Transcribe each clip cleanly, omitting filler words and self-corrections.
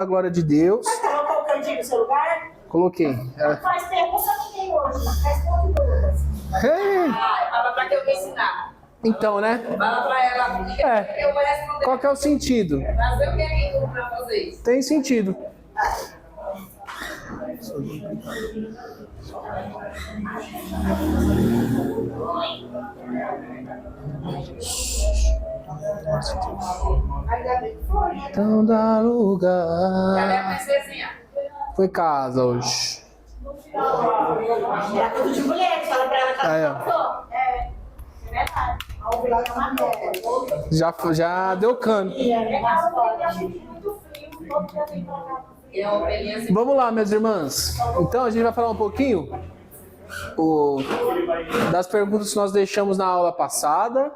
a glória de Deus. Você colocou o cantinho no seu lugar? Coloquei. Faz tempo que tem hoje, faz pouco dúvidas. Fala pra que eu vou ensinar. Então, né? Fala pra ela. Eu vou responder. Qual que é o sentido? Fazer o que é pra fazer isso? Tem sentido. Então dá Cadê a lugar. princesinha? Foi casa hoje. Era tudo de mulher, fala pra ela que Aí, ela ó. gostou. É verdade. A ovelha é uma mulher. Já deu cano. Muito frio, todo dia vem pra cá. É uma ovelhinha assim. Vamos lá, minhas irmãs. Então a gente vai falar um pouquinho das perguntas que nós deixamos na aula passada.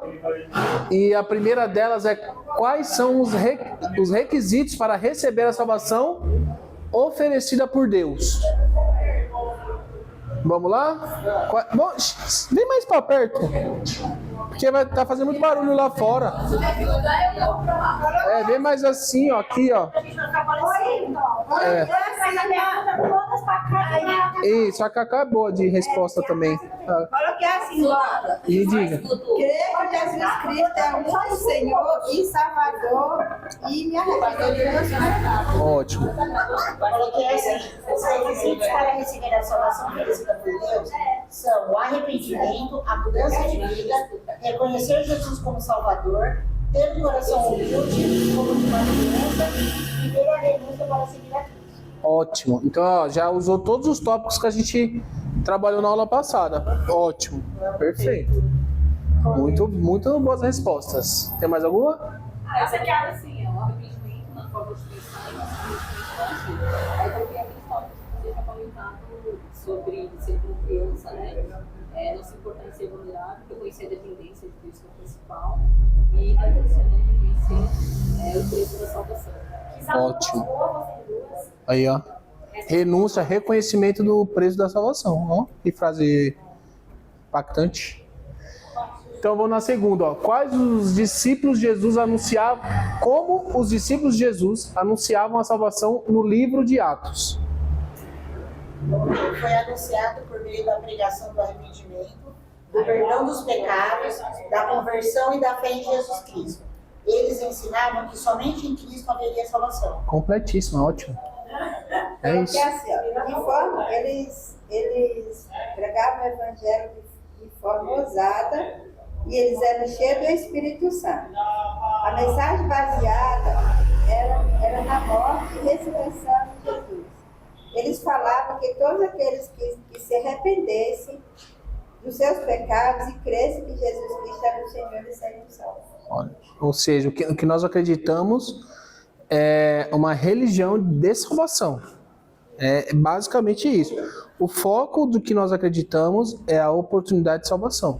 E a primeira delas é: quais são os requisitos para receber a salvação oferecida por Deus? Vamos lá? Bom, vem mais para perto, porque vai estar fazendo muito barulho lá fora. Vem mais assim, ó, aqui, ó. Isso, a Cacá é boa de resposta também. Olha que é assim, Laura. E diga. Creio que Jesus Cristo é o único Senhor e Salvador e me arrependo de meus pecados. Ótimo. Coloquei assim: os requisitos para receber a salvação oferecida por Deus são o arrependimento, a mudança de vida, reconhecer Jesus como Salvador, ter um coração humilde, como de uma criança, e ter a renúncia para seguir a Cristo. Ótimo. Então, ó, já usou todos os tópicos que a gente trabalhou na aula passada. Ótimo. Perfeito. Muito boas respostas. Tem mais alguma? Essa aqui é assim, é um arrependimento na forma de pensar e na forma de pensar. Aí coloquei aqueles tópicos que você já comentado sobre ser como criança, né? Não se importar em ser vulnerável, reconhecer a dependência de Deus que é o principal e reconhecer o preço da salvação. Ótimo. Aí, ó. Renúncia, reconhecimento do preço da salvação. Ó, que frase impactante. Então vamos na segunda, ó. Quais os discípulos de Jesus anunciavam, como os discípulos de Jesus anunciavam a salvação no livro de Atos? Foi anunciado por meio da pregação do arrependimento, do perdão dos pecados, da conversão e da fé em Jesus Cristo. Eles ensinavam que somente em Cristo haveria salvação. Completíssimo, ótimo. É isso. Porque assim, ó, de forma, eles pregavam o Evangelho de forma ousada e eles eram cheios do Espírito Santo. A mensagem baseada era na morte e ressurreição de Jesus. Eles falavam que todos aqueles que se arrependessem dos seus pecados e crescem que Jesus Cristo era o Senhor e seriam salvos. Ou seja, o que nós acreditamos é uma religião de salvação. É basicamente isso. O foco do que nós acreditamos é a oportunidade de salvação.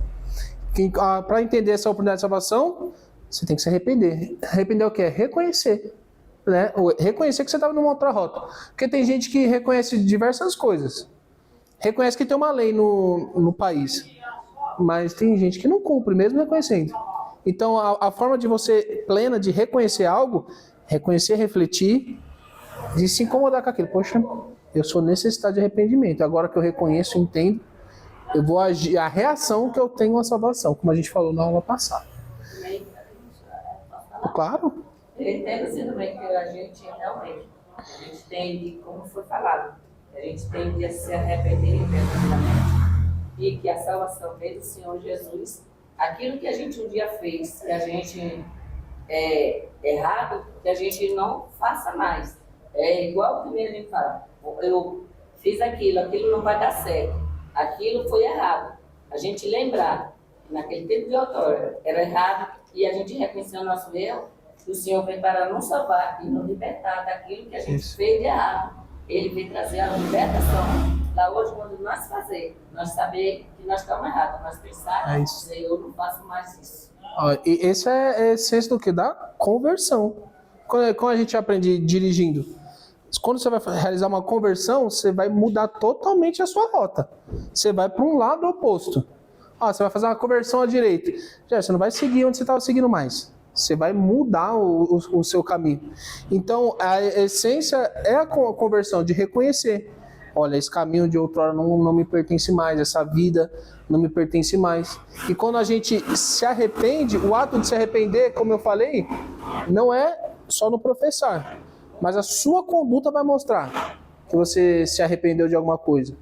Para entender essa oportunidade de salvação, você tem que se arrepender. Arrepender o quê? Reconhecer. Né? Reconhecer que você estava numa outra rota. Porque tem gente que reconhece diversas coisas. Reconhece que tem uma lei no país. Mas tem gente que não cumpre, mesmo reconhecendo. Então, a forma de você plena de reconhecer algo, reconhecer, refletir, de se incomodar com aquilo. Poxa, eu sou necessitado de arrependimento. Agora que eu reconheço, entendo, eu vou agir. A reação que eu tenho à salvação, como a gente falou na aula passada. Claro. Eu entendo assim também que a gente realmente, tem de, como foi falado, a gente tem de se arrepender verdadeiramente e que a salvação veio do Senhor Jesus. Aquilo que a gente um dia fez, que a gente errado, que a gente não faça mais. É igual que a gente fala, eu fiz aquilo não vai dar certo, aquilo foi errado. A gente lembrar, naquele tempo de outrora, era errado e a gente reconheceu o nosso erro, o Senhor veio para nos salvar e nos libertar daquilo que a gente fez de errado. Ele veio trazer a libertação. Da hoje, quando nós fazer, nós saber que nós estamos errados, nós pensar, eu não faço mais isso. E esse é a essência do que? Da conversão. Quando a gente aprende dirigindo, quando você vai realizar uma conversão, você vai mudar totalmente a sua rota. Você vai para um lado oposto. Você vai fazer uma conversão à direita. Já, você não vai seguir onde você estava seguindo mais. Você vai mudar o seu caminho. Então, a essência é a conversão, de reconhecer. Olha, esse caminho de outrora não me pertence mais, essa vida não me pertence mais. E quando a gente se arrepende, o ato de se arrepender, como eu falei, não é só no professar, mas a sua conduta vai mostrar que você se arrependeu de alguma coisa.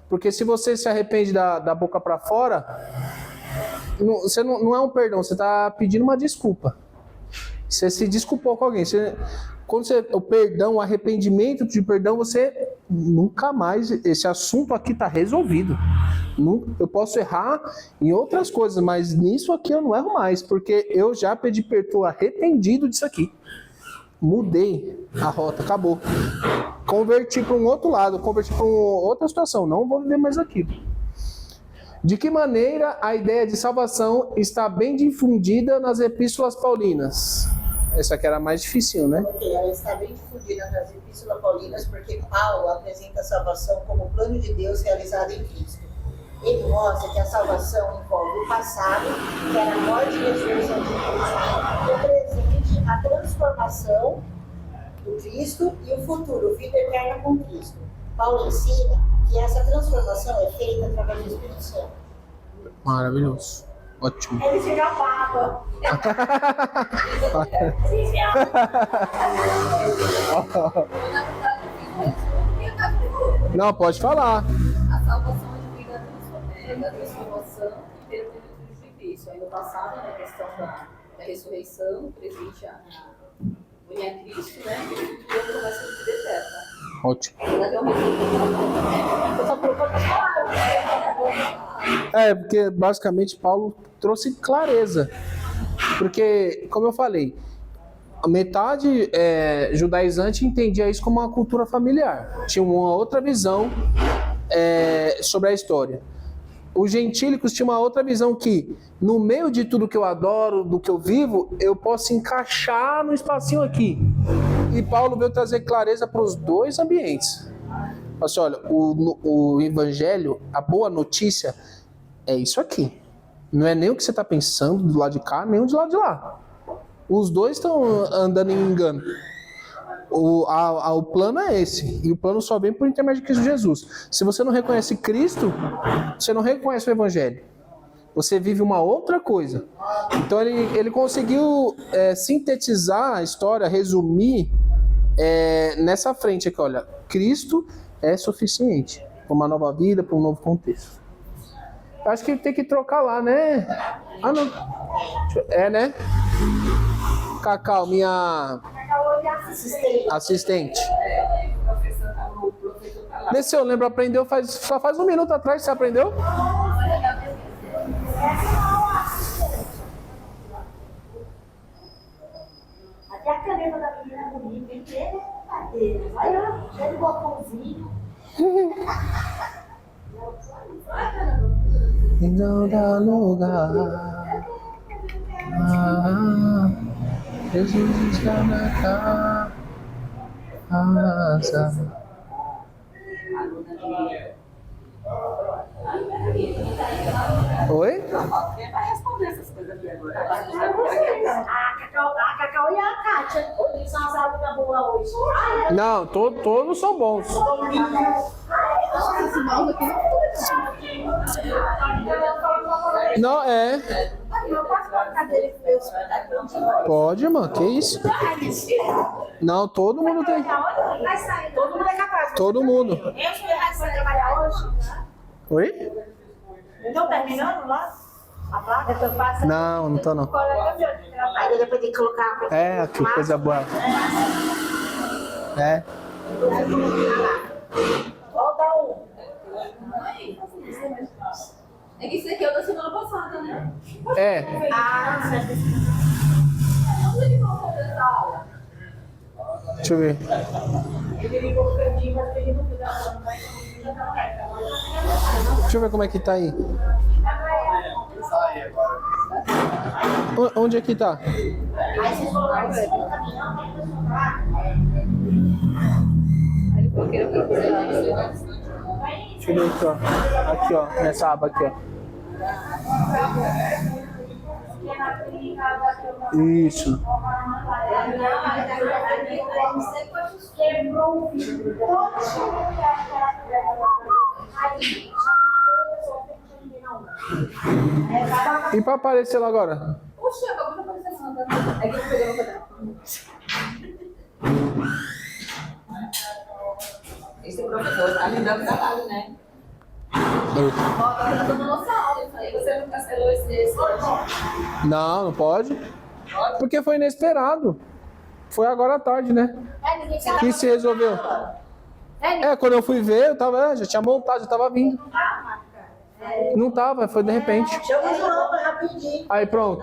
Porque se você se arrepende da boca para fora, você não é um perdão, você está pedindo uma desculpa. Você se desculpou com alguém. O perdão, o arrependimento de perdão, você nunca mais... Esse assunto aqui está resolvido. Eu posso errar em outras coisas, mas nisso aqui eu não erro mais, porque eu já pedi perdão, estou arrependido disso aqui. Mudei a rota, acabou. Converti para um outro lado, converti para outra situação. Não vou viver mais aquilo. De que maneira a ideia de salvação está bem difundida nas epístolas paulinas? Essa aqui era mais difícil, né? Porque ela está bem difundida nas epístolas paulinas, porque Paulo apresenta a salvação como plano de Deus realizado em Cristo. Ele mostra que a salvação envolve o passado, que era a morte e a ressurreição de Cristo, o presente, a transformação do Cristo, e o futuro, vida eterna com Cristo. Paulo ensina que essa transformação é feita através do Espírito Santo. Maravilhoso. Ótimo. Ele se gabava. Não, pode falar. A salvação advém da transformação e pelo período de Cristo. Aí no passado, na questão da ressurreição, presente a Cristo, né? E a promessa de vida eterna. Ótimo. Eu só procuro Porque basicamente Paulo trouxe clareza. Porque, como eu falei, a metade judaizante entendia isso como uma cultura familiar. Tinha uma outra visão sobre a história. Os gentílicos tinham uma outra visão que, no meio de tudo que eu adoro, do que eu vivo, eu posso encaixar no espacinho aqui. E Paulo veio trazer clareza para os dois ambientes. Assim, olha, o evangelho, a boa notícia, é isso aqui. Não é nem o que você está pensando do lado de cá, nem o do lado de lá. Os dois estão andando em engano. O plano é esse. E o plano só vem por intermédio de Cristo Jesus. Se você não reconhece Cristo, você não reconhece o evangelho. Você vive uma outra coisa. Então ele conseguiu sintetizar a história, resumir nessa frente aqui. Olha, Cristo é suficiente para uma nova vida, para um novo contexto. Acho que tem que trocar lá, né? Ah, não. Né? Cacau, minha assistente. Nesse eu lembro, aprendeu só faz um minuto atrás, você aprendeu? Até a caneta da menina bonita, inteira, vai lá, cheio de botãozinho. E não dá lugar. Jesus está na casa. Oi? Quem vai responder essas coisas aqui agora? A Cacau e a Kátia são as alunas boas hoje. Não, todos são bons. Não, Eu posso colocar dele pro meu espetáculo? Pode, mano, que isso? Não, todo mundo tem. Vai sair, todo mundo é capaz. Todo mundo. Eu sou errado para trabalhar hoje. Oi? Não terminando lá? A placa, eu tô passando. Não tô não. Aí depois tem que colocar. Que coisa boa. Volta um. É que isso aqui é o da semana passada, né? Ah, certo. Onde ele colocou essa aula? Deixa eu ver. Ele ligou o cantinho, mas ele não fica falando mais. Deixa eu ver como é que tá aí. Onde é que tá? Aí vocês colocaram em cima do caminhão, aí depois comprar. Aí eu quero procurar isso. Deixa eu ver aqui, ó. Aqui, ó. Nessa aba aqui, ó. Isso. Quebrou o vidro. E para aparecer lá agora? Oxe, acabou de aparecer a Santa. É que eu peguei no pedaço. Esse professor tá me dando trabalho, né? Ó, tá dando nossa aula isso aí. Você não cancelou esse hoje? Não, não pode. Porque foi inesperado. Foi agora à tarde, né? Que se resolveu. Quando eu fui ver, eu tava, já tinha montado, já tava vindo. Não tava, foi de repente. Chama o João rapidinho. Aí pronto.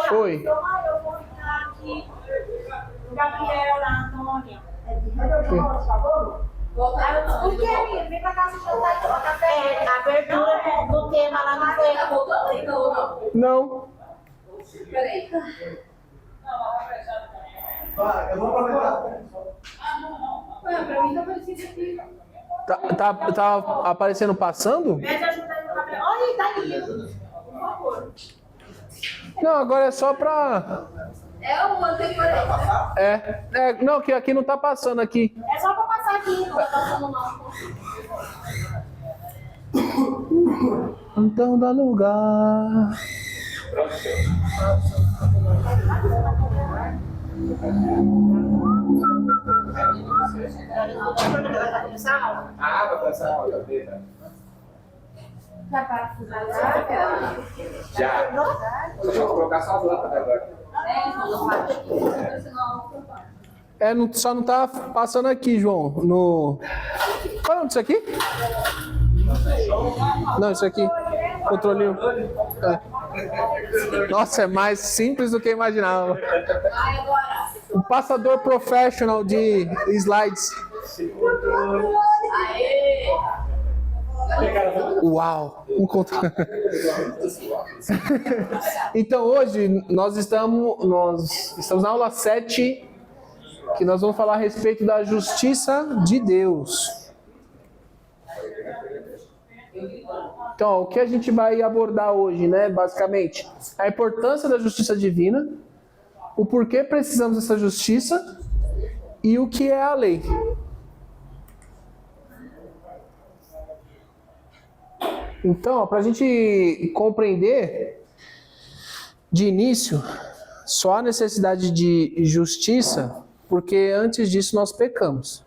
Foi. Eu vou ficar aqui. Gabriela, Antônia. Por que, amiga? Vem pra cá se jantar e tomar café. A abertura do tema lá não foi. Tá voltando ainda ou não? Não. Peraí. Eu vou aproveitar. Ué, pra mim tá aparecendo aqui. Tá aparecendo passando? Pede ajuda aí no Gabriel. Olha, tá lindo. Por favor. Não, agora é só pra... É o anterior aí. Não, que aqui não tá passando aqui. É só pra passar aqui, não tá passando não. Então dá lugar. Vai começar a aula? Vai começar a aula, beleza. Vai parafusar já? Já. Deixa eu colocar só as lâmpadas agora. Só não tá passando aqui, João. Qual é o nome disso aqui? Não, isso aqui. Controlinho. Nossa, é mais simples do que eu imaginava. Um passador professional de slides. Aê! Uau! Então hoje nós estamos na aula 7, que nós vamos falar a respeito da justiça de Deus. Então, o que a gente vai abordar hoje, né, basicamente, a importância da justiça divina, o porquê precisamos dessa justiça e o que é a lei. Então, para a gente compreender, de início, só há necessidade de justiça, porque antes disso nós pecamos.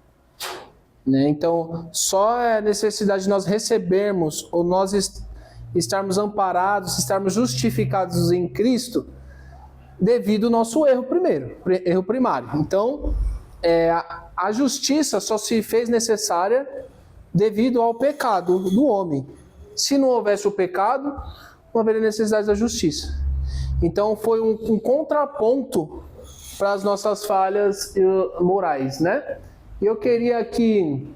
Né? Então, só é necessidade de nós recebermos, ou nós estarmos amparados, estarmos justificados em Cristo, devido ao nosso erro primário. Então, a justiça só se fez necessária devido ao pecado do homem. Se não houvesse o pecado, não haveria necessidade da justiça. Então foi um contraponto para as nossas falhas morais, né? E eu queria que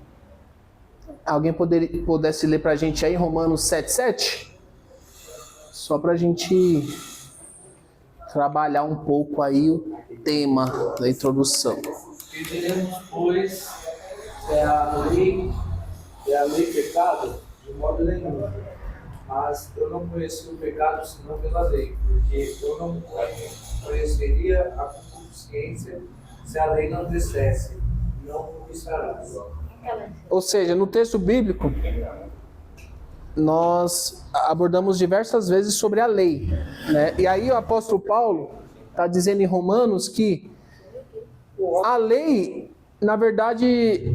alguém pudesse ler para a gente aí Romanos 7,7, só para a gente trabalhar um pouco aí o tema da introdução. E diremos, pois, a lei pecado? De modo nenhum. Mas eu não conheci o pecado senão pela lei, porque eu não conheceria a consciência se a lei não dissesse, não cobiçarás. Ou seja, no texto bíblico, nós abordamos diversas vezes sobre a lei, né? E aí o apóstolo Paulo está dizendo em Romanos que a lei, na verdade,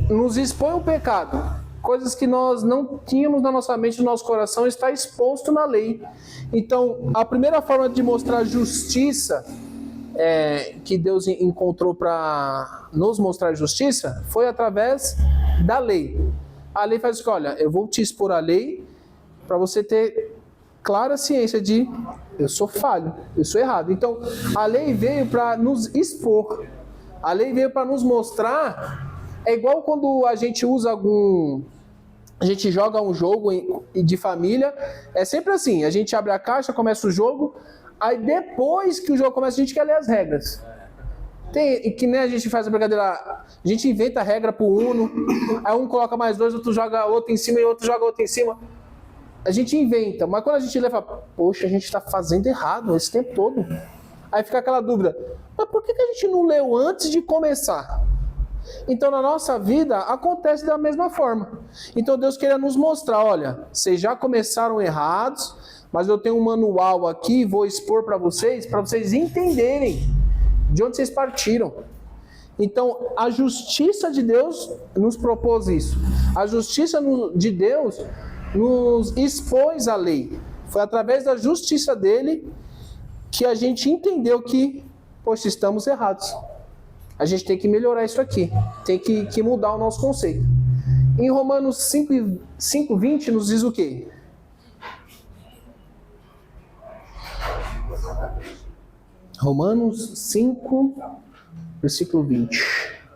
nos expõe o pecado. Coisas que nós não tínhamos na nossa mente, no nosso coração, está exposto na lei. Então, a primeira forma de mostrar justiça que Deus encontrou para nos mostrar justiça foi através da lei. A lei faz o que? Olha, eu vou te expor a lei para você ter clara ciência de eu sou falho, eu sou errado. Então, a lei veio para nos expor. A lei veio para nos mostrar. É igual quando a gente usa a gente joga um jogo de família, é sempre assim, a gente abre a caixa, começa o jogo, aí depois que o jogo começa a gente quer ler as regras. Que nem a gente faz a brincadeira, a gente inventa a regra pro Uno, aí um coloca mais dois, outro joga outro em cima e outro joga outro em cima. A gente inventa, mas quando a gente leva, poxa, a gente está fazendo errado esse tempo todo. Aí fica aquela dúvida, mas por que a gente não leu antes de começar? Então na nossa vida acontece da mesma forma. Então Deus queria nos mostrar, olha, vocês já começaram errados, mas eu tenho um manual aqui, vou expor para vocês entenderem de onde vocês partiram. Então a justiça de Deus nos propôs isso. A justiça de Deus nos expôs a lei. Foi através da justiça dele que a gente entendeu que, poxa, estamos errados. A gente tem que melhorar isso aqui. Tem que mudar o nosso conceito. Em Romanos 5:20 nos diz o quê? Romanos 5, versículo 20.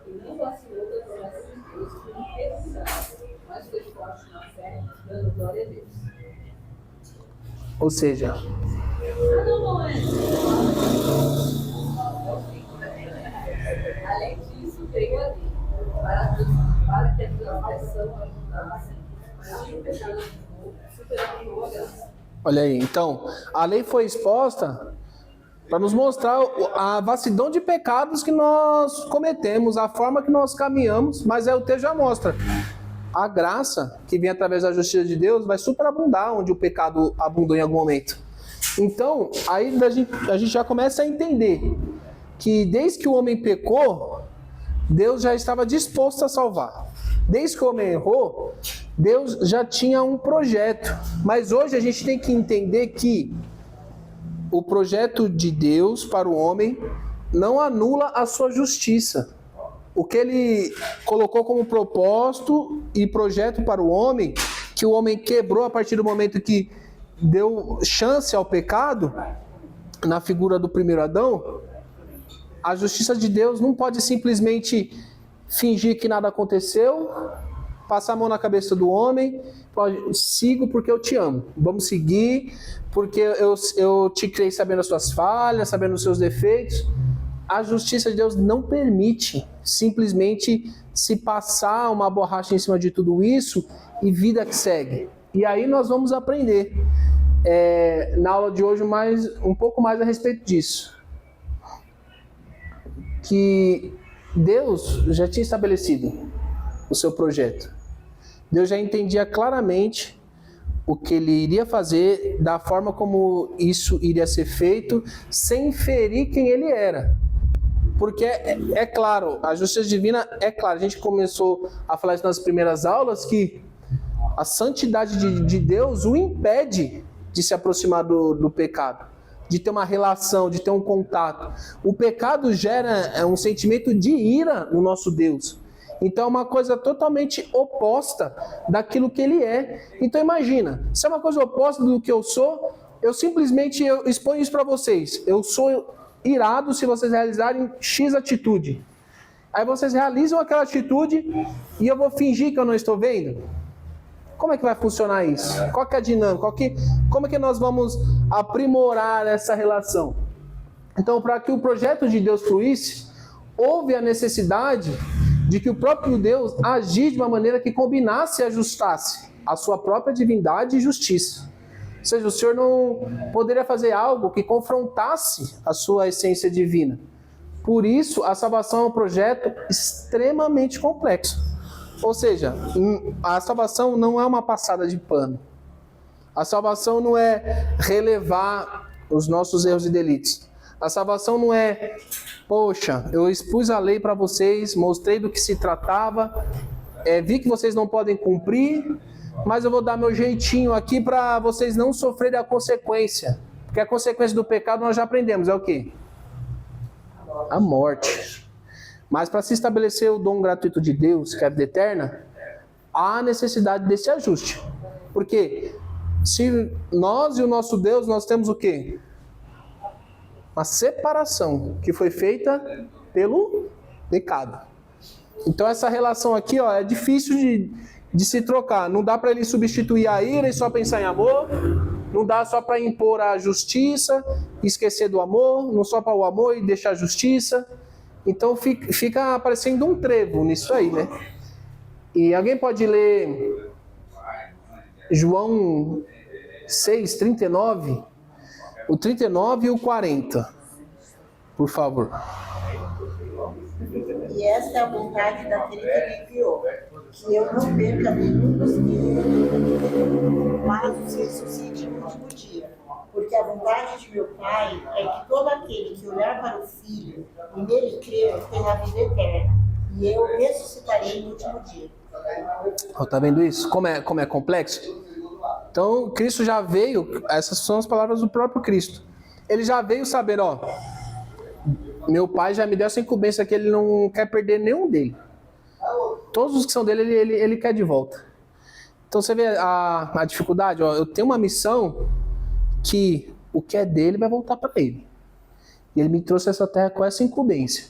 E não vacilou da promessa de Deus por incredulidade, mas foi forte na fé, dando glória a Deus. Ou seja, Além disso, veio a lei, para que a transgressão abundasse, e o pecado superou a graça. olha aí, então, a lei foi exposta para nos mostrar a vastidão de pecados que nós cometemos, a forma que nós caminhamos, mas aí o texto já mostra. A graça que vem através da justiça de Deus vai superabundar onde o pecado abundou em algum momento. Então, aí a gente já começa a entender que desde que o homem pecou, Deus já estava disposto a salvar. Desde que o homem errou, Deus já tinha um projeto. Mas hoje a gente tem que entender que o projeto de Deus para o homem não anula a sua justiça. O que ele colocou como propósito e projeto para o homem, que o homem quebrou a partir do momento que deu chance ao pecado, na figura do primeiro Adão, a justiça de Deus não pode simplesmente fingir que nada aconteceu, passar a mão na cabeça do homem, pode, sigo porque eu te amo, vamos seguir, porque eu te criei sabendo as suas falhas, sabendo os seus defeitos. A justiça de Deus não permite simplesmente se passar uma borracha em cima de tudo isso e vida que segue. E aí nós vamos aprender na aula de hoje um pouco mais a respeito disso. Que Deus já tinha estabelecido o seu projeto. Deus já entendia claramente o que ele iria fazer, da forma como isso iria ser feito, sem ferir quem ele era. Porque é claro, a justiça divina é clara. A gente começou a falar isso nas primeiras aulas, que a santidade de Deus o impede de se aproximar do pecado, de ter uma relação, de ter um contato. O pecado gera um sentimento de ira no nosso Deus. Então é uma coisa totalmente oposta daquilo que ele é. Então imagina, se é uma coisa oposta do que eu sou, eu simplesmente exponho isso para vocês. Eu sou irado se vocês realizarem X atitude. Aí vocês realizam aquela atitude e eu vou fingir que eu não estou vendo? Como é que vai funcionar isso? Qual que é a dinâmica? Como é que nós vamos aprimorar essa relação? Então, para que o projeto de Deus fluísse, houve a necessidade de que o próprio Deus agisse de uma maneira que combinasse e ajustasse a sua própria divindade e justiça. Ou seja, o Senhor não poderia fazer algo que confrontasse a sua essência divina. Por isso, a salvação é um projeto extremamente complexo. Ou seja, a salvação não é uma passada de pano. A salvação não é relevar os nossos erros e delitos. A salvação não é, poxa, eu expus a lei para vocês, mostrei do que se tratava, vi que vocês não podem cumprir, mas eu vou dar meu jeitinho aqui para vocês não sofrerem a consequência. Porque a consequência do pecado nós já aprendemos, é o quê? A morte. Mas para se estabelecer o dom gratuito de Deus, que é a vida eterna, há necessidade desse ajuste. Porque se nós e o nosso Deus, nós temos o quê? Uma separação que foi feita pelo pecado. Então essa relação aqui é difícil de se trocar. Não dá para ele substituir a ira e só pensar em amor. Não dá só para impor a justiça e esquecer do amor. Não só para o amor e deixar a justiça. Então fica parecendo um trevo nisso aí, né? E alguém pode ler João 6, 39, o 39 e o 40, por favor. E esta é a vontade daquele que me enviou, que eu não perca nenhum dos meus, mas os ressuscite no último dia. Porque a vontade de meu Pai é que todo aquele que olhar para o Filho e nele crer tenha a vida eterna, e eu ressuscitarei no último dia. Tá vendo isso? Como é complexo? Então, Cristo já veio, essas são as palavras do próprio Cristo. Ele já veio saber, meu Pai já me deu essa incumbência que ele não quer perder nenhum dele. Todos os que são dele, ele quer de volta. Então, você vê a dificuldade? Eu tenho uma missão que o que é dele vai voltar para ele. E ele me trouxe essa terra com essa incumbência.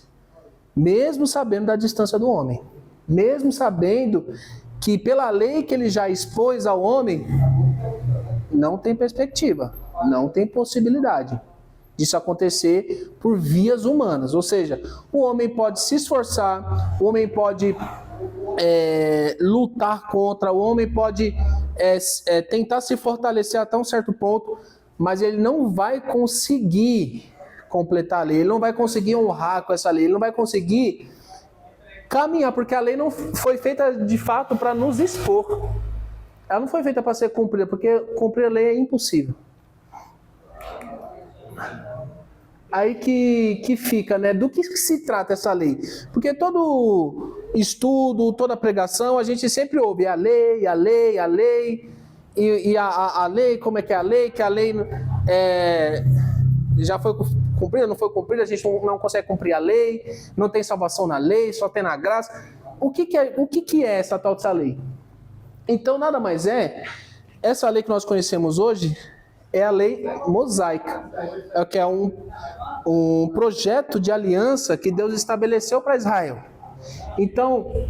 Mesmo sabendo da distância do homem. Mesmo sabendo que pela lei que ele já expôs ao homem, não tem perspectiva, não tem possibilidade disso acontecer por vias humanas. Ou seja, o homem pode se esforçar, o homem pode lutar contra, o homem pode tentar se fortalecer até um certo ponto, mas ele não vai conseguir completar a lei, ele não vai conseguir honrar com essa lei, ele não vai conseguir caminhar, porque a lei não foi feita de fato para nos expor. Ela não foi feita para ser cumprida, porque cumprir a lei é impossível. Aí que fica, né? Do que se trata essa lei? Porque todo estudo, toda pregação, a gente sempre ouve a lei, a lei, a lei, e a lei, como é que é a lei, que a lei já foi cumprida, não foi cumprida, a gente não consegue cumprir a lei, não tem salvação na lei, só tem na graça. O que é essa tal dessa lei? Então, nada mais essa lei que nós conhecemos hoje é a lei mosaica, que é um projeto de aliança que Deus estabeleceu para Israel. Então,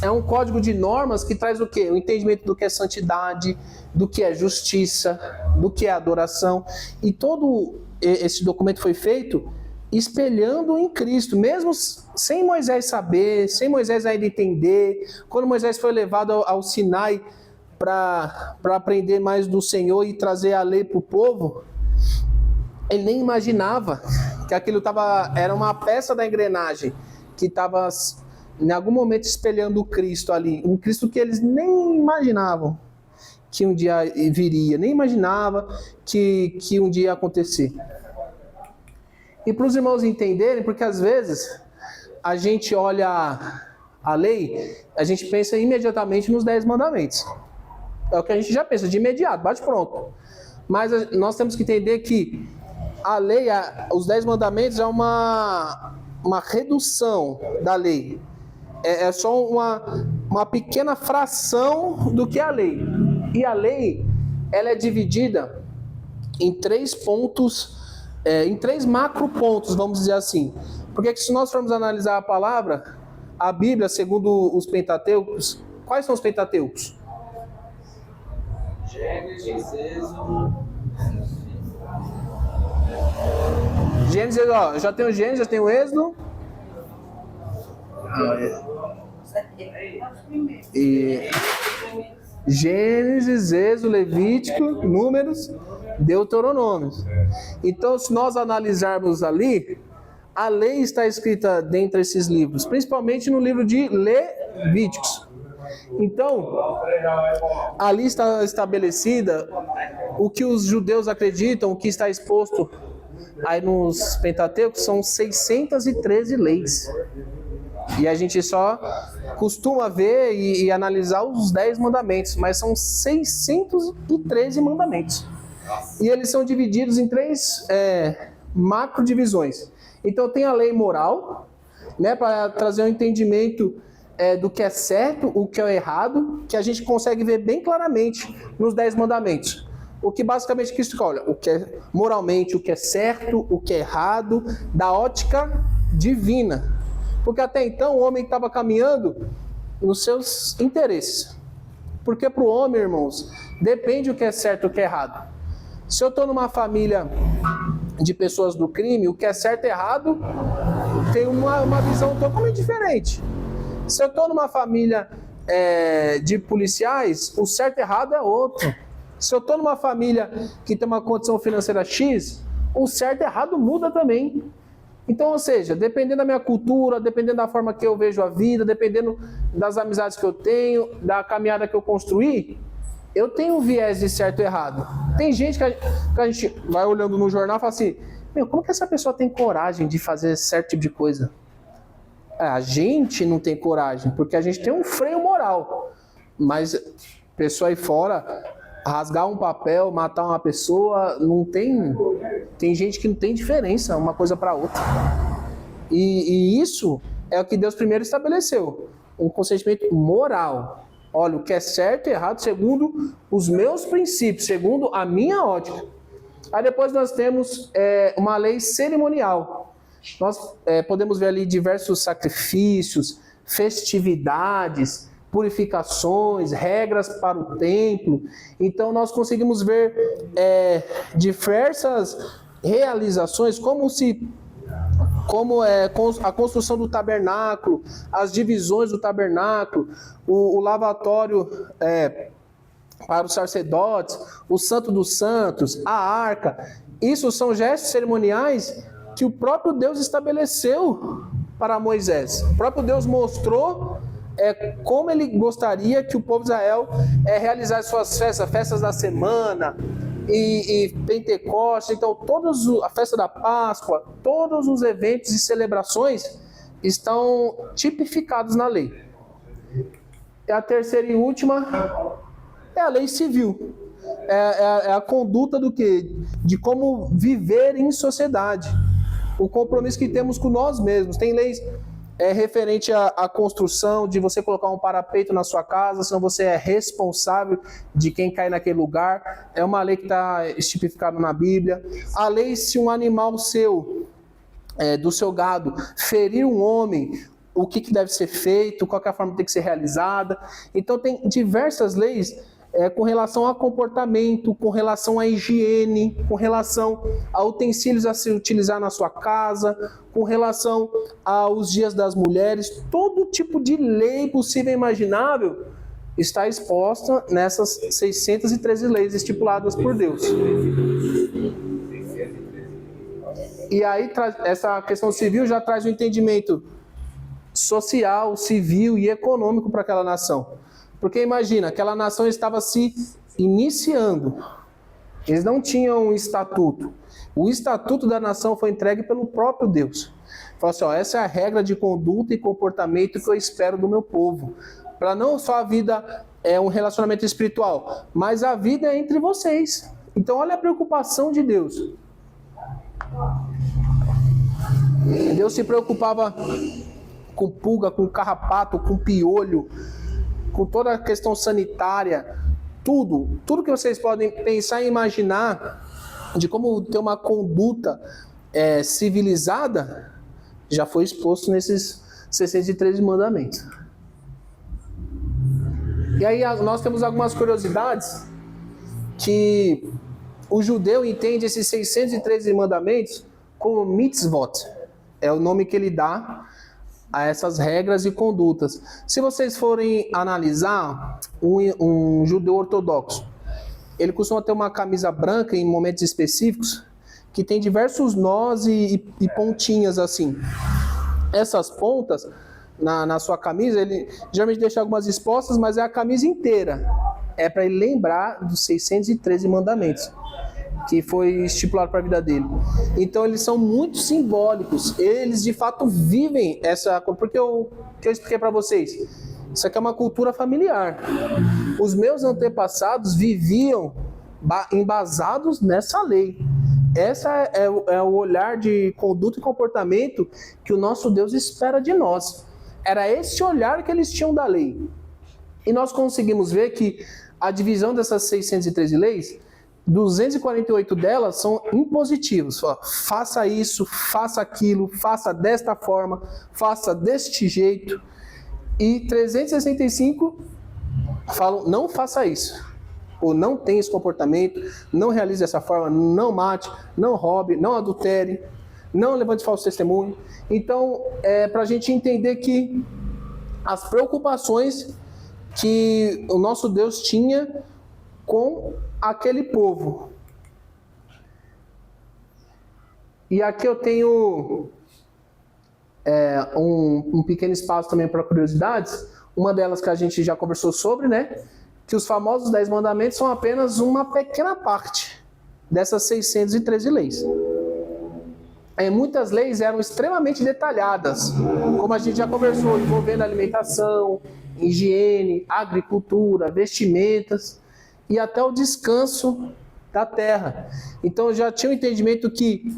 é um código de normas que traz o quê? O entendimento do que é santidade, do que é justiça, do que é adoração. E todo esse documento foi feito espelhando em Cristo, mesmo sem Moisés saber, sem Moisés ainda entender. Quando Moisés foi levado ao Sinai para aprender mais do Senhor e trazer a lei para o povo, ele nem imaginava que aquilo era uma peça da engrenagem que estava em algum momento espelhando o Cristo ali, um Cristo que eles nem imaginavam que um dia viria, nem imaginava que um dia ia acontecer. E para os irmãos entenderem, porque às vezes a gente olha a lei, a gente pensa imediatamente nos 10 mandamentos. É o que a gente já pensa, de imediato, bate pronto. Mas nós temos que entender que a lei, os 10 mandamentos é uma redução da lei. É só uma pequena fração do que é a lei. E a lei, ela é dividida em 3 pontos, em 3 macro pontos, vamos dizer assim. Porque se nós formos analisar a palavra, a Bíblia, segundo os Pentateucos, quais são os Pentateucos? Gênesis, Êxodo. Gênesis, já tem o Gênesis, já tem o Êxodo. E Gênesis, Êxodo, Levítico, Números, Deuteronômio. Então, se nós analisarmos ali, a lei está escrita dentro desses livros, principalmente no livro de Levíticos. Então, ali está estabelecida o que os judeus acreditam, o que está exposto aí nos Pentateucos, são 613 leis. E a gente só costuma ver e analisar os 10 mandamentos, mas são 613 mandamentos. E eles são divididos em 3 macro divisões. Então tem a lei moral, né, para trazer um entendimento do que é certo, o que é errado, que a gente consegue ver bem claramente nos 10 mandamentos. O que basicamente Cristo olha, o que é moralmente, o que é certo, o que é errado, da ótica divina. Porque até então o homem estava caminhando nos seus interesses. Porque para o homem, irmãos, depende o que é certo e o que é errado. Se eu estou numa família de pessoas do crime, o que é certo e errado tem uma visão totalmente diferente. Se eu estou numa família de policiais, o certo e errado é outro. Se eu estou numa família que tem uma condição financeira X, o certo e errado muda também. Então, ou seja, dependendo da minha cultura, dependendo da forma que eu vejo a vida, dependendo das amizades que eu tenho, da caminhada que eu construí, eu tenho um viés de certo e errado. Tem gente que a gente vai olhando no jornal e fala assim, meu, como que essa pessoa tem coragem de fazer certo tipo de coisa? A gente não tem coragem, porque a gente tem um freio moral. Mas pessoa aí fora, rasgar um papel, matar uma pessoa, não tem... Tem gente que não tem diferença uma coisa para outra. E isso é o que Deus primeiro estabeleceu. Um consentimento moral. Olha, o que é certo e errado segundo os meus princípios, segundo a minha ótica. Aí depois nós temos uma lei cerimonial. Nós podemos ver ali diversos sacrifícios, festividades, purificações, regras para o templo. Então nós conseguimos ver diversas realizações, como a construção do tabernáculo, as divisões do tabernáculo, o lavatório para os sacerdotes, o Santo dos Santos, a arca. Isso são gestos cerimoniais que o próprio Deus estabeleceu para Moisés. O próprio Deus mostrou como ele gostaria que o povo de Israel realizasse suas festas da semana e Pentecostes. Então, a festa da Páscoa, todos os eventos e celebrações estão tipificados na lei. E a terceira e última é a lei civil. É a conduta do quê? De como viver em sociedade. O compromisso que temos com nós mesmos. Tem leis referente à construção, de você colocar um parapeito na sua casa, senão você é responsável de quem cai naquele lugar. É uma lei que está tipificada na Bíblia. A lei, se um animal seu, do seu gado, ferir um homem, o que deve ser feito, qual que é a forma que tem que ser realizada. Então tem diversas leis com relação a comportamento, com relação à higiene, com relação a utensílios a se utilizar na sua casa, com relação aos dias das mulheres. Todo tipo de lei possível e imaginável está exposta nessas 613 leis estipuladas por Deus. E aí essa questão civil já traz um entendimento social, civil e econômico para aquela nação. Porque imagina, aquela nação estava se iniciando. Eles não tinham um estatuto. O estatuto da nação foi entregue pelo próprio Deus. Falou assim, essa é a regra de conduta e comportamento que eu espero do meu povo. Para não só a vida um relacionamento espiritual, mas a vida é entre vocês. Então olha a preocupação de Deus. Deus se preocupava com pulga, com carrapato, com piolho, com toda a questão sanitária, tudo que vocês podem pensar e imaginar de como ter uma conduta civilizada, já foi exposto nesses 613 mandamentos. E aí nós temos algumas curiosidades que o judeu entende esses 613 mandamentos como mitzvot. É o nome que ele dá a essas regras e condutas. Se vocês forem analisar um judeu ortodoxo, ele costuma ter uma camisa branca em momentos específicos que tem diversos nós e pontinhas assim. Essas pontas na sua camisa, ele geralmente deixa algumas expostas, mas é a camisa inteira. É para ele lembrar dos 613 mandamentos que foi estipulado para a vida dele. Então eles são muito simbólicos. Eles de fato vivem essa... Porque eu expliquei para vocês, isso aqui é uma cultura familiar. Os meus antepassados viviam embasados nessa lei. Essa é o olhar de conduta e comportamento que o nosso Deus espera de nós. Era esse olhar que eles tinham da lei. E nós conseguimos ver que a divisão dessas 613 leis, 248 delas são impositivos. Faça isso, faça aquilo, faça desta forma, faça deste jeito. E 365 falam, não faça isso. Ou não tenha esse comportamento, não realize dessa forma, não mate, não roube, não adultere, não levante falso testemunho. Então, para a gente entender que as preocupações que o nosso Deus tinha com aquele povo. E aqui eu tenho um pequeno espaço também para curiosidades. Uma delas que a gente já conversou sobre, né? Que os famosos 10 mandamentos são apenas uma pequena parte dessas 613 leis. Muitas leis eram extremamente detalhadas, como a gente já conversou, envolvendo alimentação, higiene, agricultura, vestimentas e até o descanso da terra. Então eu já tinha o entendimento que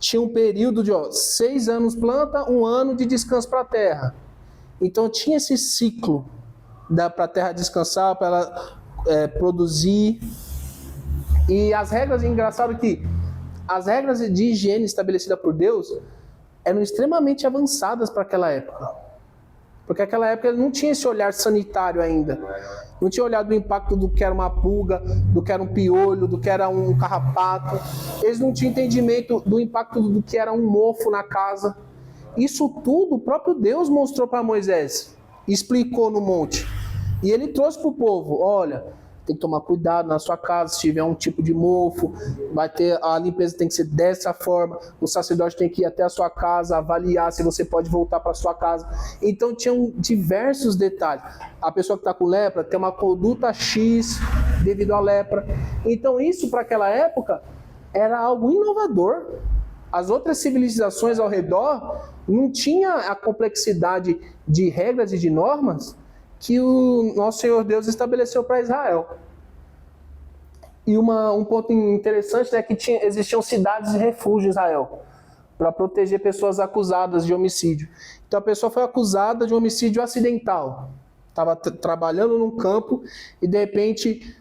tinha um período de 6 anos planta, 1 ano de descanso para a terra. Então tinha esse ciclo para a terra descansar, para ela produzir. E as regras, engraçado que as regras de higiene estabelecidas por Deus eram extremamente avançadas para aquela época. Porque naquela época não tinha esse olhar sanitário ainda. Não tinha olhado do impacto do que era uma pulga, do que era um piolho, do que era um carrapato. Eles não tinham entendimento do impacto do que era um mofo na casa. Isso tudo o próprio Deus mostrou para Moisés. Explicou no monte. E ele trouxe para o povo, olha, tem que tomar cuidado na sua casa, se tiver um tipo de mofo, a limpeza tem que ser dessa forma, o sacerdote tem que ir até a sua casa, avaliar se você pode voltar para a sua casa. Então tinham diversos detalhes. A pessoa que está com lepra tem uma conduta X devido à lepra. Então isso para aquela época era algo inovador. As outras civilizações ao redor não tinham a complexidade de regras e de normas que o nosso Senhor Deus estabeleceu para Israel. E um ponto interessante é que existiam cidades de refúgio em Israel, para proteger pessoas acusadas de homicídio. Então a pessoa foi acusada de homicídio acidental. Estava trabalhando num campo e de repente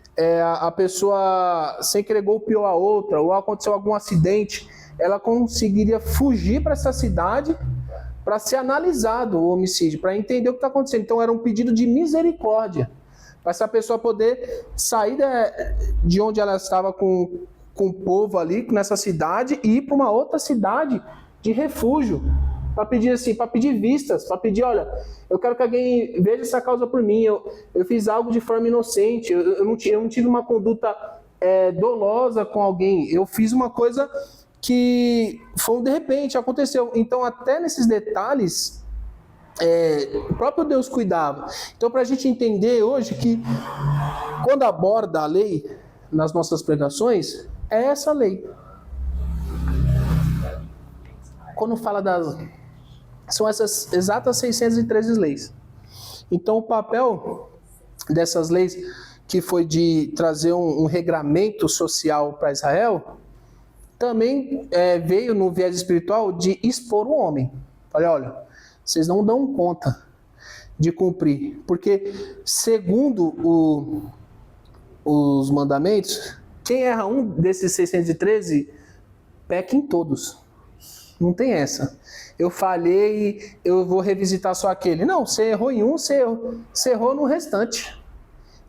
a pessoa sem querer golpeou a outra, ou aconteceu algum acidente, ela conseguiria fugir para essa cidade para ser analisado o homicídio, para entender o que está acontecendo. Então era um pedido de misericórdia, para essa pessoa poder sair de onde ela estava com o povo ali, nessa cidade, e ir para uma outra cidade de refúgio, para pedir assim, para pedir vistas, para pedir, olha, eu quero que alguém veja essa causa por mim, eu fiz algo de forma inocente, eu não tive uma conduta dolosa com alguém, eu fiz uma coisa que foi de repente, aconteceu. Então, até nesses detalhes, o próprio Deus cuidava. Então, para a gente entender hoje que, quando aborda a lei nas nossas pregações, é essa lei. Quando fala são essas exatas 613 leis. Então, o papel dessas leis, que foi de trazer um regramento social para Israel, também veio no viés espiritual de expor o homem. Olha, vocês não dão conta de cumprir, porque segundo os mandamentos, quem erra um desses 613, peca em todos. Não tem essa. Eu falhei, eu vou revisitar só aquele. Não, você errou em um, você errou no restante.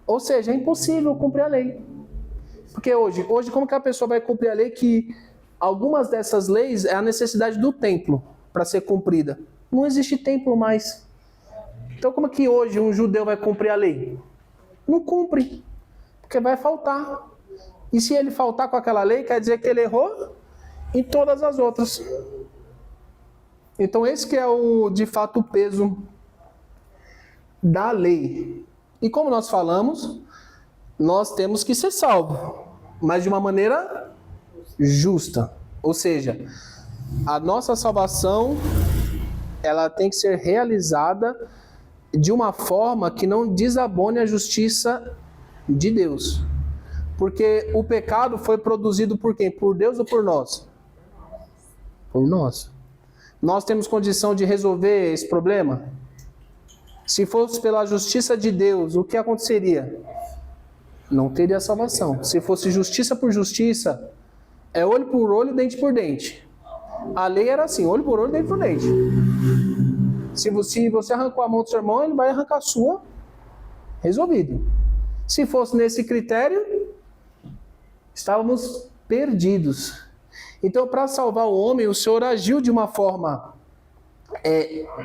Ou seja, é impossível cumprir a lei. Porque hoje como que a pessoa vai cumprir a lei que algumas dessas leis é a necessidade do templo para ser cumprida? Não existe templo mais. Então como que hoje um judeu vai cumprir a lei? Não cumpre, porque vai faltar. E se ele faltar com aquela lei, quer dizer que ele errou em todas as outras. Então esse que é de fato o peso da lei. E como nós falamos, nós temos que ser salvos, mas de uma maneira justa. Ou seja, a nossa salvação, ela tem que ser realizada de uma forma que não desabone a justiça de Deus. Porque o pecado foi produzido por quem? Por Deus ou por nós? Por nós. Nós temos condição de resolver esse problema? Se fosse pela justiça de Deus, o que aconteceria? Não teria salvação. Se fosse justiça por justiça, é olho por olho, dente por dente. A lei era assim, olho por olho, dente por dente. Se você arrancou a mão do seu irmão, ele vai arrancar a sua, resolvido. Se fosse nesse critério, estávamos perdidos. Então, para salvar o homem, o Senhor agiu de uma forma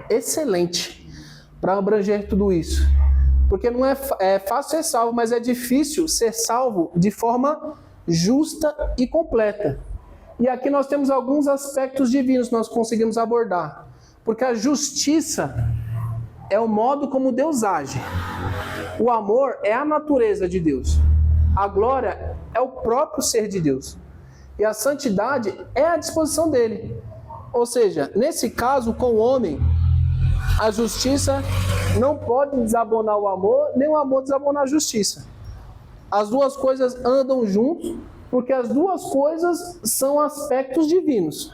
excelente para abranger tudo isso. Porque não é fácil ser salvo, mas é difícil ser salvo de forma justa e completa. E aqui nós temos alguns aspectos divinos que nós conseguimos abordar. Porque a justiça é o modo como Deus age. O amor é a natureza de Deus. A glória é o próprio ser de Deus. E a santidade é a disposição dele. Ou seja, nesse caso, com o homem, a justiça não pode desabonar o amor, nem o amor desabonar a justiça. As duas coisas andam juntos, porque as duas coisas são aspectos divinos.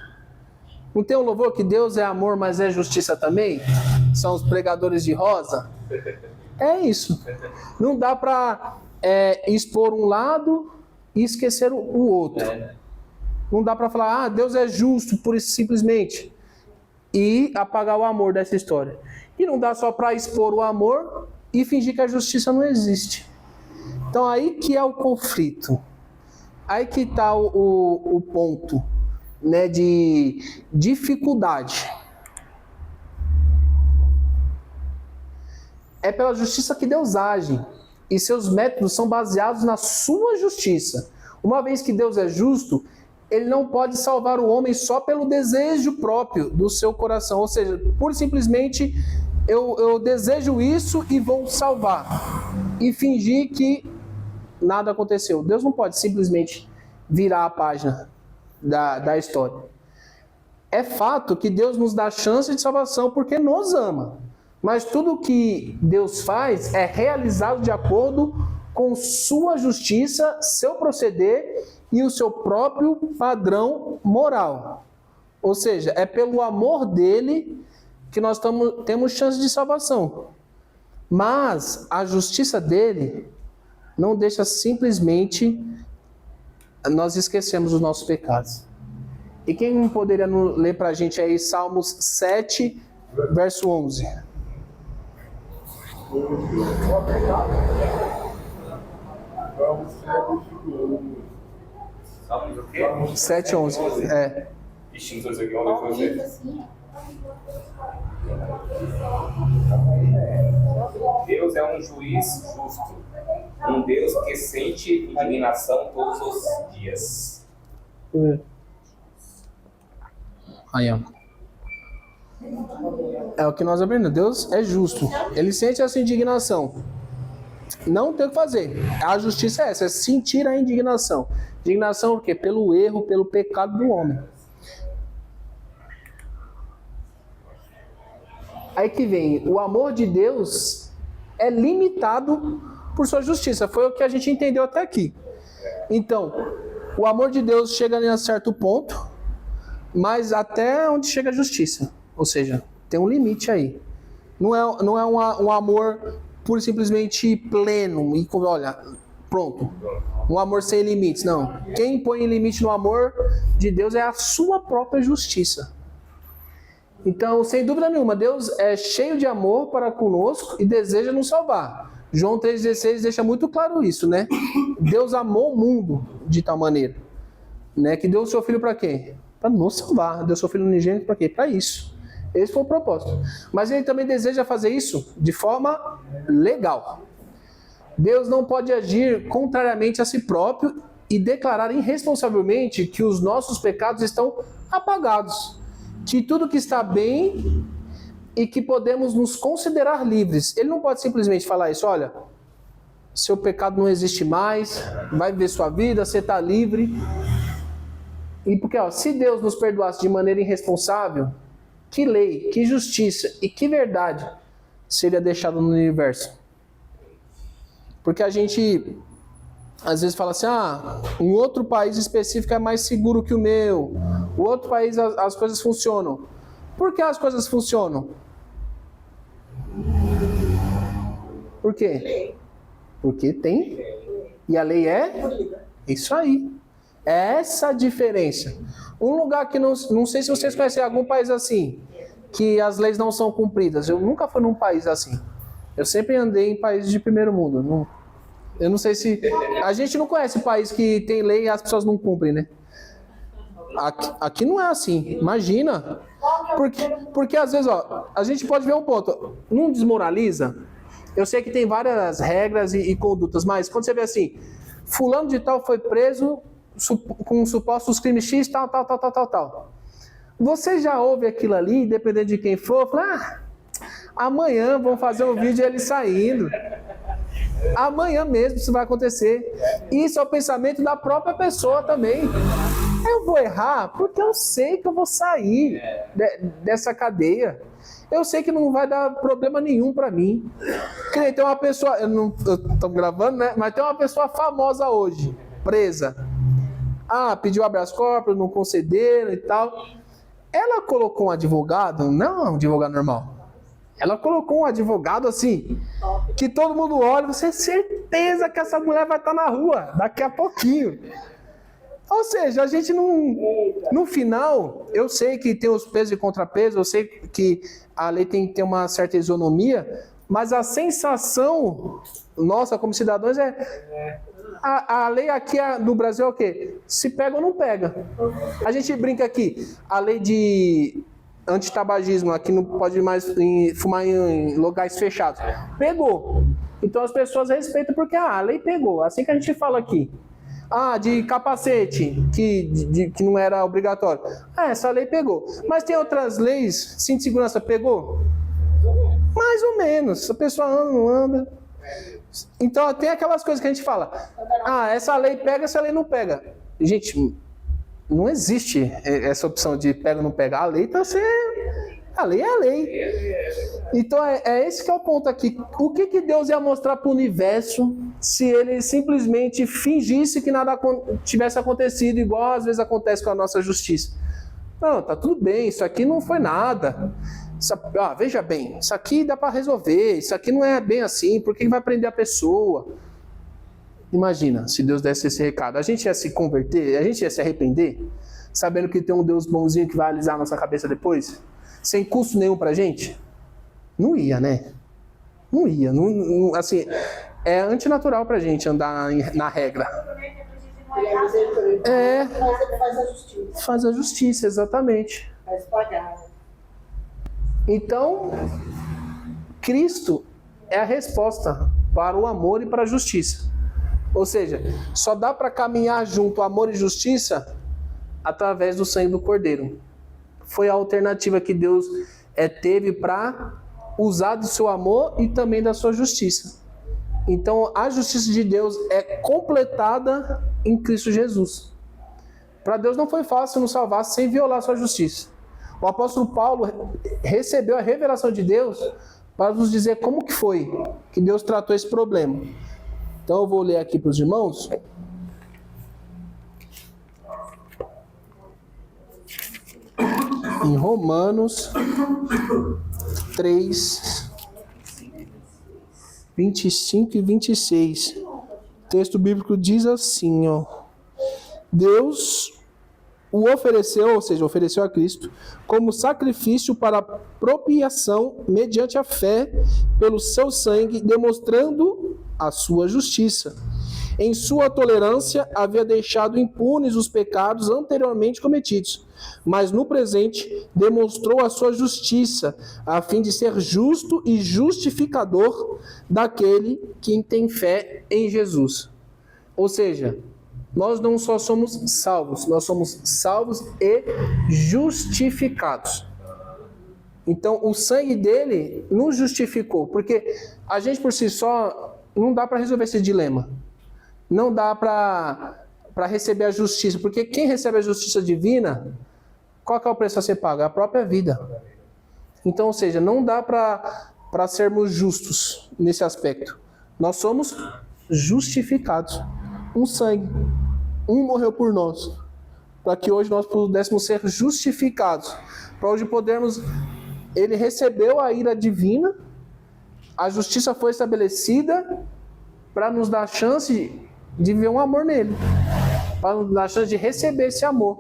Não tem um louvor que Deus é amor, mas é justiça também? São os pregadores de rosa? É isso. Não dá para expor um lado e esquecer o outro. Não dá para falar, Deus é justo, por isso simplesmente, e apagar o amor dessa história. E não dá só para expor o amor e fingir que a justiça não existe. Então aí que é o conflito. Aí que está o ponto, né, de dificuldade. É pela justiça que Deus age. E seus métodos são baseados na sua justiça. Uma vez que Deus é justo, ele não pode salvar o homem só pelo desejo próprio do seu coração. Ou seja, pura e simplesmente, eu desejo isso e vou salvar. E fingir que nada aconteceu. Deus não pode simplesmente virar a página da história. É fato que Deus nos dá chance de salvação porque nos ama. Mas tudo que Deus faz é realizado de acordo com sua justiça, seu proceder e o seu próprio padrão moral. Ou seja, é pelo amor dele que nós temos chance de salvação. Mas a justiça dele não deixa simplesmente nós esquecemos os nossos pecados. E quem poderia ler para a gente aí Salmos 7, verso 11? Salmos o quê? 7, 11. É. Ixi, não sei se aqui onde foi ver. Deus é um juiz justo. Um Deus que sente indignação todos os dias. Aí, ó. É o que nós aprendemos. Deus é justo. Ele sente essa indignação. Não tem o que fazer. A justiça é essa, é sentir a indignação. Indignação por quê? Pelo erro, pelo pecado do homem. Aí que vem, o amor de Deus é limitado por sua justiça. Foi o que a gente entendeu até aqui. Então, o amor de Deus chega a certo ponto, mas até onde chega a justiça. Ou seja, tem um limite aí. Não é um amor pura e simplesmente pleno. E olha, pronto. Um amor sem limites. Não. Quem põe limite no amor de Deus é a sua própria justiça. Então, sem dúvida nenhuma, Deus é cheio de amor para conosco e deseja nos salvar. João 3,16 deixa muito claro isso, né? Deus amou o mundo de tal maneira, né? Que deu o seu filho para quê? Para nos salvar. Deu o seu filho unigênito para quê? Para isso. Esse foi o propósito. Mas ele também deseja fazer isso de forma legal. Deus não pode agir contrariamente a si próprio e declarar irresponsavelmente que os nossos pecados estão apagados. Que tudo que está bem e que podemos nos considerar livres. Ele não pode simplesmente falar isso, olha, seu pecado não existe mais, vai viver sua vida, você está livre. E porque, se Deus nos perdoasse de maneira irresponsável, que lei, que justiça e que verdade seria deixado no universo? Porque a gente às vezes fala assim, um outro país específico é mais seguro que o meu, o outro país as coisas funcionam. Por que as coisas funcionam? Por quê? Porque tem, e a lei é isso aí. É essa a diferença. Um lugar que não sei se vocês conhecem algum país assim, que as leis não são cumpridas. Eu nunca fui num país assim. Eu sempre andei em países de primeiro mundo. Eu não sei se... A gente não conhece país que tem lei e as pessoas não cumprem, né? Aqui não é assim. Imagina. Porque às vezes, a gente pode ver um ponto. Não desmoraliza Eu sei que tem várias regras e condutas, mas quando você vê assim, fulano de tal foi preso com supostos crimes X, tal. Você já ouve aquilo ali, independente de quem for, fala, amanhã vão fazer um vídeo ele saindo. Amanhã mesmo isso vai acontecer. Isso é o pensamento da própria pessoa também. Eu vou errar porque eu sei que eu vou sair dessa cadeia. Eu sei que não vai dar problema nenhum pra mim. Tem uma pessoa, estamos gravando, né? Mas tem uma pessoa famosa hoje, presa. Pediu habeas corpus, não concederam e tal. Ela colocou um advogado, não um advogado normal. Ela colocou um advogado assim, que todo mundo olha, você tem certeza que essa mulher vai estar na rua daqui a pouquinho. Ou seja, a gente não... No final, eu sei que tem os pesos e contrapesos, eu sei que a lei tem que ter uma certa isonomia, mas a sensação nossa como cidadãos é... A lei aqui no Brasil é o quê? Se pega ou não pega. A gente brinca aqui, a lei de antitabagismo, aqui não pode mais fumar em locais fechados. Pegou. Então as pessoas respeitam porque a lei pegou. Assim que a gente fala aqui. De capacete, que não era obrigatório. Essa lei pegou. Mas tem outras leis, cinto de segurança pegou? Mais ou menos. A pessoa anda, não anda. Então tem aquelas coisas que a gente fala. Essa lei pega, essa lei não pega. Gente, não existe essa opção de pega ou não pega. A lei a lei é a lei. Então é esse que é o ponto aqui. O que Deus ia mostrar para o universo se ele simplesmente fingisse que nada tivesse acontecido, igual às vezes acontece com a nossa justiça? Não, tá tudo bem, isso aqui não foi nada. Veja bem, isso aqui dá para resolver, isso aqui não é bem assim, por que vai prender a pessoa? Imagina, se Deus desse esse recado, a gente ia se converter, a gente ia se arrepender, sabendo que tem um Deus bonzinho que vai alisar a nossa cabeça depois, sem custo nenhum pra gente? Não ia, né? Não ia, assim, é antinatural pra gente andar na regra. Faz a justiça. Faz a justiça, exatamente. Faz pagar. Então, Cristo é a resposta para o amor e para a justiça. Ou seja, só dá para caminhar junto amor e justiça através do sangue do Cordeiro. Foi a alternativa que Deus teve para usar do seu amor e também da sua justiça. Então, a justiça de Deus é completada em Cristo Jesus. Para Deus não foi fácil nos salvar sem violar a sua justiça. O apóstolo Paulo recebeu a revelação de Deus para nos dizer como que foi que Deus tratou esse problema. Então eu vou ler aqui para os irmãos. Em Romanos 3, 25 e 26. O texto bíblico diz assim, Deus o ofereceu, ou seja, ofereceu a Cristo, como sacrifício para propiação mediante a fé pelo seu sangue, demonstrando a sua justiça. Em sua tolerância, havia deixado impunes os pecados anteriormente cometidos, mas no presente demonstrou a sua justiça, a fim de ser justo e justificador daquele que tem fé em Jesus. Ou seja, nós não só somos salvos, nós somos salvos e justificados. Então, o sangue dele nos justificou, porque a gente por si só não dá para resolver esse dilema. Não dá para receber a justiça, porque quem recebe a justiça divina, qual que é o preço a ser pago? É a própria vida. Então, ou seja, não dá para sermos justos nesse aspecto. Nós somos justificados. Um sangue. Um morreu por nós, para que hoje nós pudéssemos ser justificados, para hoje podermos... Ele recebeu a ira divina, a justiça foi estabelecida para nos dar a chance de ver um amor nele, para nos dar a chance de receber esse amor.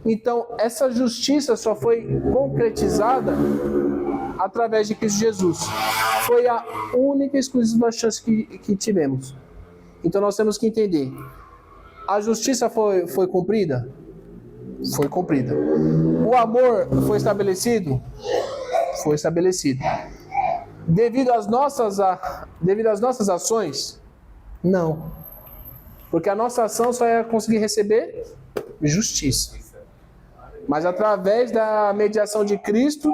Então, essa justiça só foi concretizada através de Cristo Jesus. Foi a única e exclusiva chance que tivemos. Então, nós temos que entender. A justiça foi cumprida? Foi cumprida. O amor foi estabelecido? Foi estabelecido. Devido às nossas ações? Não. Porque a nossa ação só é conseguir receber justiça. Mas através da mediação de Cristo,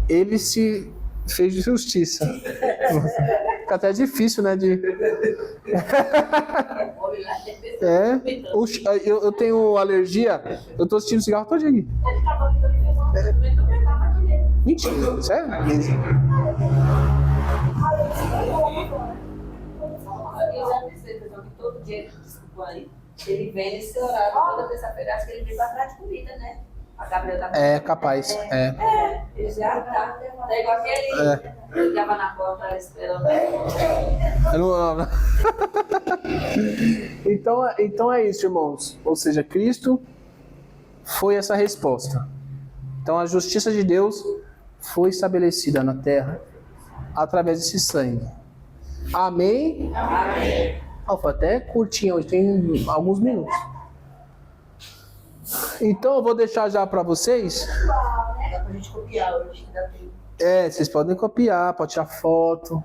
ele se fez justiça. Fica até difícil, né? Eu tenho alergia. Eu tô assistindo cigarro todo dia aqui. Mentira, sério? Eu já pensei, pessoal, que todo dia, desculpa aí, ele vem nesse horário, toda terça-feira, acho que ele vem pra trás de comida, né? A Gabriela tá É capaz. ele já tá igual aquele que tava na porta esperando. Não. Então é isso, irmãos. Ou seja, Cristo foi essa resposta. Então a justiça de Deus foi estabelecida na terra através desse sangue. Amém? Amém. Foi até curtinho hoje, tem alguns minutos. Então eu vou deixar já para vocês. Dá pra gente copiar hoje, ainda tem. Vocês podem copiar, pode tirar foto.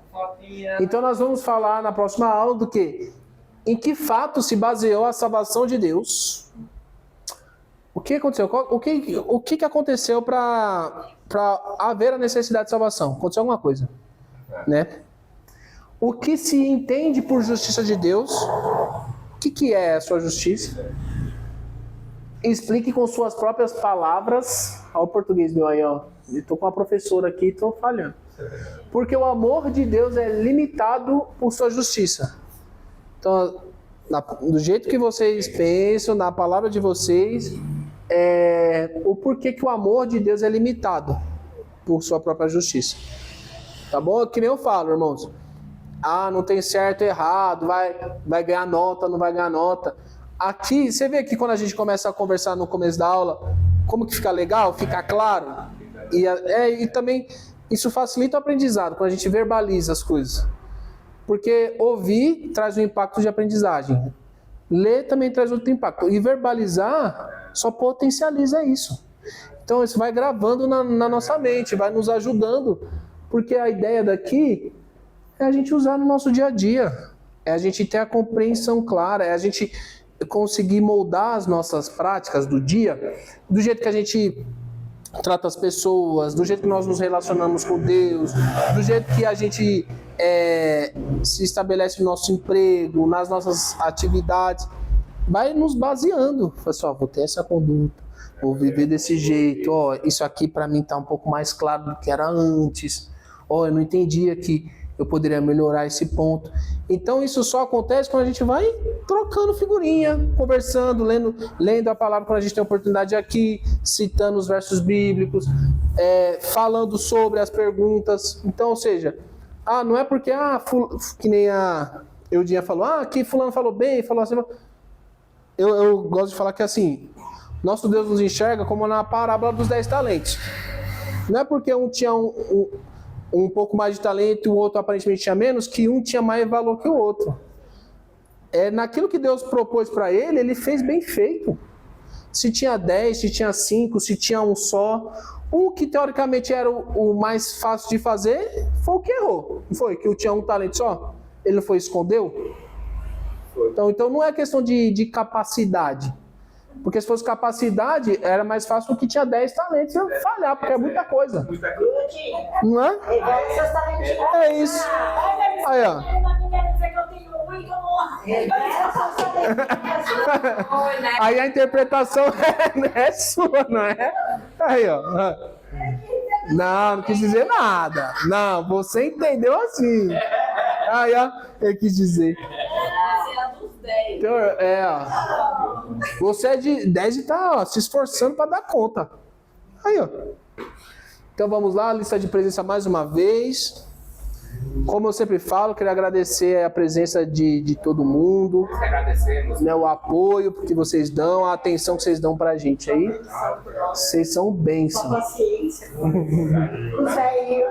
Então nós vamos falar na próxima aula do que? Em que fato se baseou a salvação de Deus? O que aconteceu? O que aconteceu para haver a necessidade de salvação? Aconteceu alguma coisa, né? O que se entende por justiça de Deus? O que é a sua justiça? Explique com suas próprias palavras. Olha o português meu aí, ó. Estou com uma professora aqui e estou falhando. Porque o amor de Deus é limitado por sua justiça. Então, do jeito que vocês pensam, na palavra de vocês, o porquê que o amor de Deus é limitado por sua própria justiça. Tá bom? Que nem eu falo, irmãos. Não tem certo e errado, vai ganhar nota, não vai ganhar nota. Aqui, você vê que quando a gente começa a conversar no começo da aula, como que fica legal, fica claro? E também isso facilita o aprendizado, quando a gente verbaliza as coisas. Porque ouvir traz um impacto de aprendizagem. Ler também traz outro impacto. E verbalizar só potencializa isso. Então isso vai gravando na nossa mente, vai nos ajudando. Porque a ideia daqui é a gente usar no nosso dia a dia. É a gente ter a compreensão clara, é a gente conseguir moldar as nossas práticas do dia, do jeito que a gente trata as pessoas, do jeito que nós nos relacionamos com Deus, do jeito que a gente se estabelece no nosso emprego, nas nossas atividades, vai nos baseando. Pessoal, vou ter essa conduta, vou viver desse jeito, isso aqui para mim está um pouco mais claro do que era antes, eu não entendia que eu poderia melhorar esse ponto. Então isso só acontece quando a gente vai trocando figurinha, conversando, lendo a palavra quando a gente tem oportunidade aqui, citando os versos bíblicos, falando sobre as perguntas. Então, ou seja, não é porque que nem a Eudinha falou, que fulano falou bem, falou assim. Eu gosto de falar que assim, nosso Deus nos enxerga como na parábola dos 10 talentos. Não é porque um tinha um pouco mais de talento e o outro aparentemente tinha menos, que um tinha mais valor que o outro. Naquilo que Deus propôs para ele, ele fez bem feito. Se tinha 10, se tinha 5, se tinha um só, o que teoricamente era o mais fácil de fazer, foi o que errou. Não foi? Que tinha um talento só? Ele não foi escondeu? Então não é questão de capacidade. Porque se fosse capacidade, era mais fácil do que tinha 10 talentos eu falhar, porque é muita coisa. Não é? É isso. Aí, ó. Aí a interpretação é sua, não é? Aí, ó. Não quis dizer nada. Não, você entendeu assim. Aí, ó, eu quis dizer. Então, ó. Você é de 10 e tá se esforçando para dar conta. Aí, ó. Então vamos lá, lista de presença mais uma vez. Como eu sempre falo, queria agradecer a presença de todo mundo. Agradecemos. O apoio que vocês dão, a atenção que vocês dão pra gente aí. Vocês são bênçãos. Paciência. Isso aí.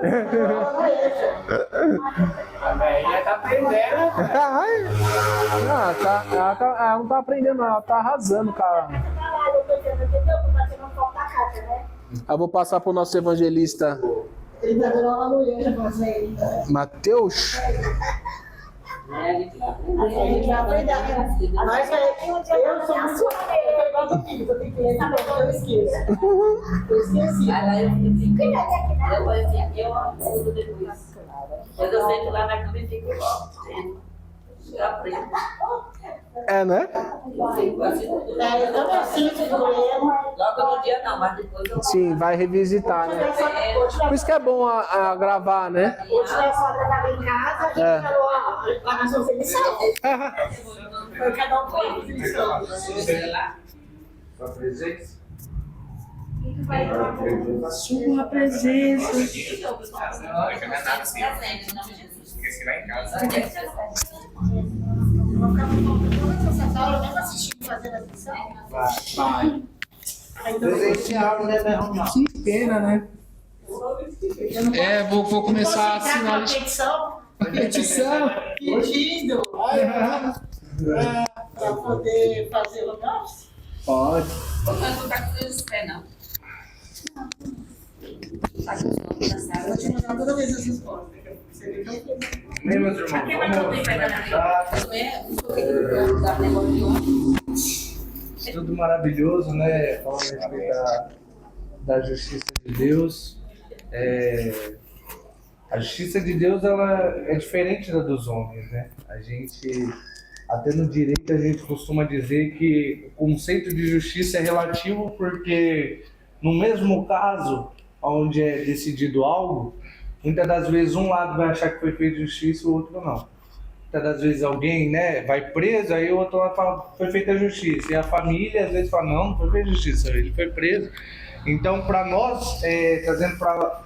A velhinha tá aprendendo. Ela não tá aprendendo, não. Ela tá arrasando, cara. Eu vou passar pro nosso evangelista Ele tá dando uma mulher já fazer. Mateus? A gente vai aprender. A gente vai aprender. Nós eu sou muito. Eu gosto do filho, eu tenho que ler, eu esqueço. Eu esqueci. Aí lá eu fico. Depois eu ajudo depois. Depois eu sento lá na cama e fico eu aprendo. É, né? Eu fico assim. Eu também assisto do erro. Logo no dia não, mas depois eu Sim, vai revisitar, né? Por isso que é bom a gravar, né? Ou tiver só trabalhar em casa, a gente É. falou, ó, lá na sua edição. Foi cada um com a edição. Sua presença. Sua presença. Não é nada assim. Esqueci lá em casa. Eu vou ficar todas essas aulas, mesmo assistindo, fazendo a lição. Vai. Presencial, né, Ronaldo? Que pena, né? Vou começar a assinar uma petição, a petição. pedindo para poder fazer o nosso. Pode. Você não tá com os pés, não. Eu vou te mandar toda vez essas fotos. Você vê que eu fiz. Bem, meus irmãos, Aqui vai não tem pegada tudo maravilhoso, né? Falando a respeito da justiça de Deus. A justiça de Deus, ela é diferente da dos homens, né? A gente, até no direito, a gente costuma dizer que o conceito de justiça é relativo porque no mesmo caso, onde é decidido algo, muitas das vezes um lado vai achar que foi feita justiça e o outro não. Muitas das vezes alguém, né, vai preso, aí o outro lado fala, foi feita justiça. E a família às vezes fala, não foi feita justiça, ele foi preso. Então, para nós, trazendo para